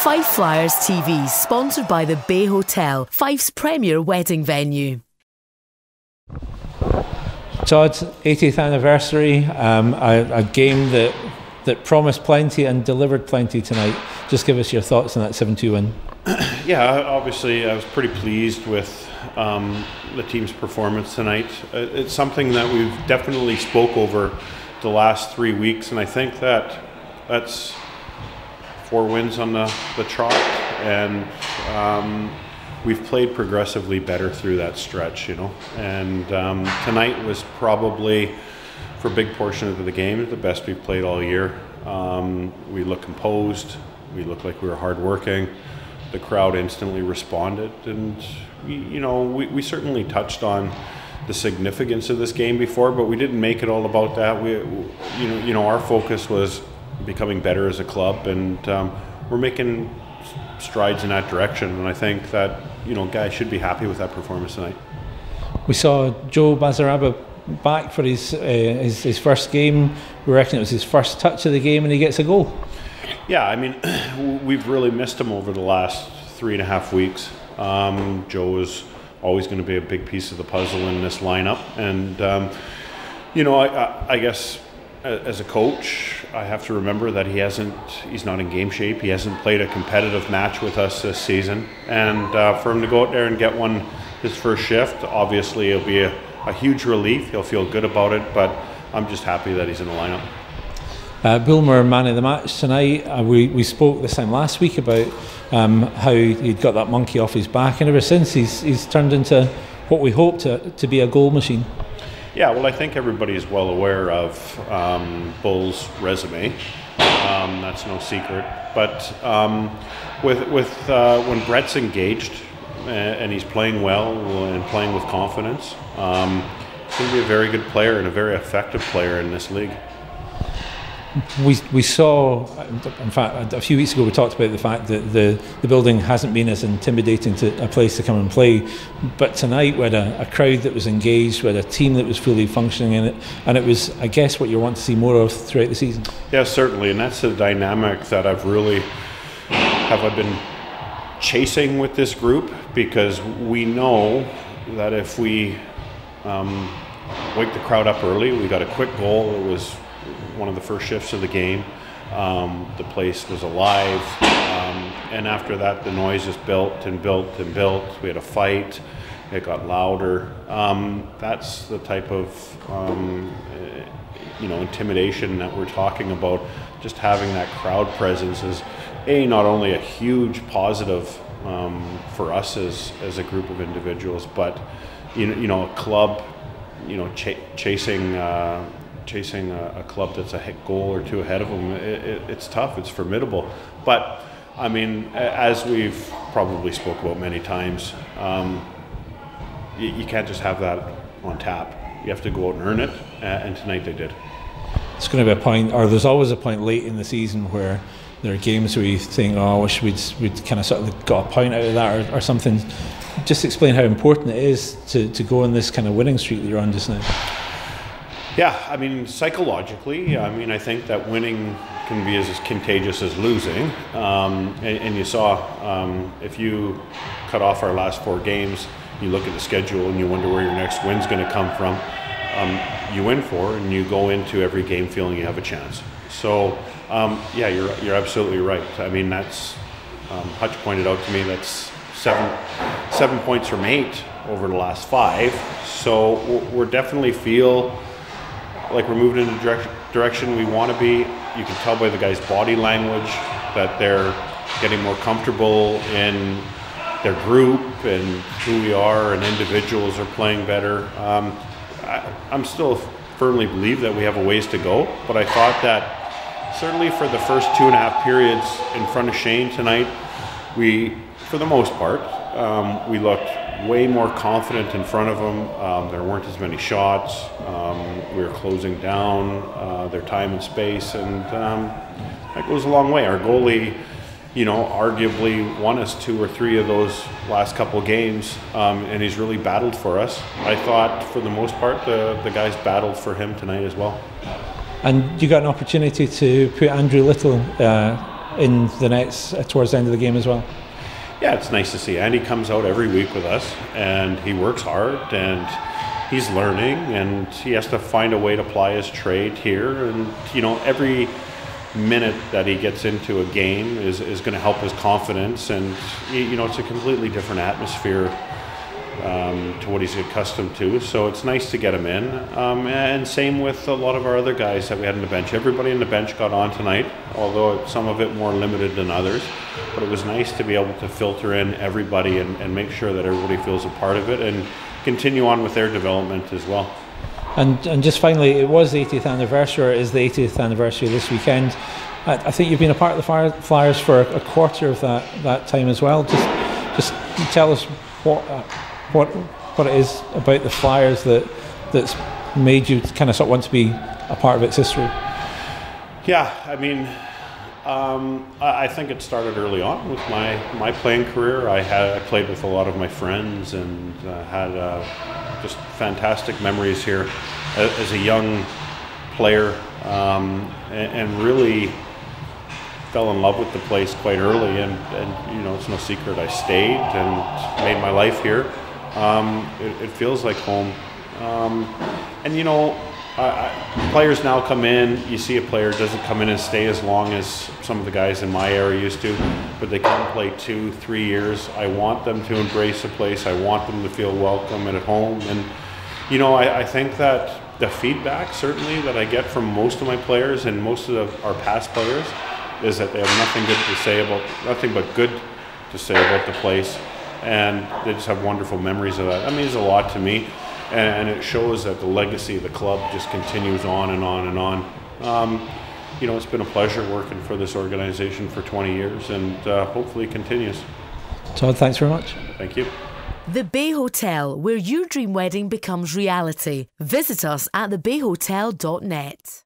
Fife Flyers TV, sponsored by the Bay Hotel, Fife's premier wedding venue. Todd's 80th anniversary, a game that promised plenty and delivered plenty tonight. Just give us your thoughts on that 7-2 win. Yeah, obviously I was pretty pleased with the team's performance tonight. It's something that we've definitely spoke over the last 3 weeks, and I think that's 4 wins on the trot, and we've played progressively better through that stretch, you know. And tonight was probably, for a big portion of the game, the best we've played all year. We looked composed. We looked like we were hardworking. The crowd instantly responded, and you know, we certainly touched on the significance of this game before, but we didn't make it all about that. You know, our focus was becoming better as a club, and we're making strides in that direction. And I think that, you know, guys should be happy with that performance tonight. We saw Joe Bazaraba back for his first game. We reckon it was his first touch of the game, and he gets a goal. Yeah, I mean, we've really missed him over the last 3.5 weeks. Joe is always going to be a big piece of the puzzle in this lineup, and you know, I guess as a coach, I have to remember that he's not in game shape. He hasn't played a competitive match with us this season, and for him to go out there and get his first shift, obviously it'll be a huge relief. He'll feel good about it, but I'm just happy that he's in the lineup. Bulmer, man of the match tonight. We spoke this time last week about how he'd got that monkey off his back, and ever since he's turned into what we hope to be a goal machine. Yeah, well, I think everybody is well aware of Bull's resume. That's no secret. But when Brett's engaged and he's playing well and playing with confidence, he's going to be a very good player and a very effective player in this league. We saw, in fact, a few weeks ago we talked about the fact that the building hasn't been as intimidating to a place to come and play, but tonight we had a crowd that was engaged, we had a team that was fully functioning in it, and it was, I guess, what you want to see more of throughout the season. Yeah, certainly, and that's the dynamic that I've been chasing with this group, because we know that if we wake the crowd up early, we got a quick goal. It was one of the first shifts of the game. The place was alive, and after that the noise just built and built and built. We had a fight, it got louder. That's the type of intimidation that we're talking about. Just having that crowd presence is not only a huge positive for us as a group of individuals, but you know, a club, you know, chasing a club that's a goal or two ahead of them, it's tough, it's formidable. But I mean, as we've probably spoke about many times, you can't just have that on tap. You have to go out and earn it, and tonight they did. It's going to be a point, or there's always a point late in the season where there are games where you think, oh, I wish we'd kind of sort of got a point out of that or something. Just explain how important it is to go on this kind of winning streak that you're on just now. Yeah, I mean, psychologically, I mean, I think that winning can be as contagious as losing. And you saw, if you cut off our last 4 games, you look at the schedule and you wonder where your next win's going to come from. You win 4 and you go into every game feeling you have a chance. So, yeah, you're absolutely right. I mean, that's, Hutch pointed out to me, that's 7 points from 8 over the last 5. So we're definitely feel like we're moving in the direction we want to be. You can tell by the guys' body language that they're getting more comfortable in their group and who we are, and individuals are playing better. I'm still firmly believe that we have a ways to go, but I thought that certainly for the first 2.5 periods in front of Shane tonight, we, for the most part, we looked way more confident in front of them. There weren't as many shots. We were closing down their time and space, and that goes a long way. Our goalie, you know, arguably won us 2 or 3 of those last couple games, and he's really battled for us. I thought, for the most part, the guys battled for him tonight as well. And you got an opportunity to put Andrew Little in the nets towards the end of the game as well? Yeah, it's nice to see. Andy comes out every week with us, and he works hard, and he's learning, and he has to find a way to ply his trade here. And every minute that he gets into a game is going to help his confidence, and it's a completely different atmosphere to what he's accustomed to. So it's nice to get him in, and same with a lot of our other guys that we had on the bench. Everybody on the bench got on tonight, although some of it more limited than others. But it was nice to be able to filter in everybody and make sure that everybody feels a part of it and continue on with their development as well. And just finally, it was the 80th anniversary, or it is the 80th anniversary this weekend. I think you've been a part of the Flyers for a quarter of that time as well. Just tell us what it is about the Flyers that's made you kind of sort of want to be a part of its history. Yeah, I mean, I think it started early on with my playing career. I played with a lot of my friends and had just fantastic memories here as a young player, and really fell in love with the place quite early. And it's no secret I stayed and made my life here. It feels like home. Players now come in, you see a player doesn't come in and stay as long as some of the guys in my era used to, but they come play 2-3 years. I want them to embrace the place. I want them to feel welcome and at home. And I think that the feedback certainly that I get from most of my players and most of our past players is that they have nothing but good to say about the place, and they just have wonderful memories of that. That means a lot to me. And it shows that the legacy of the club just continues on and on and on. It's been a pleasure working for this organization for 20 years, and hopefully it continues. Todd, thanks very much. Thank you. The Bay Hotel, where your dream wedding becomes reality. Visit us at thebayhotel.net.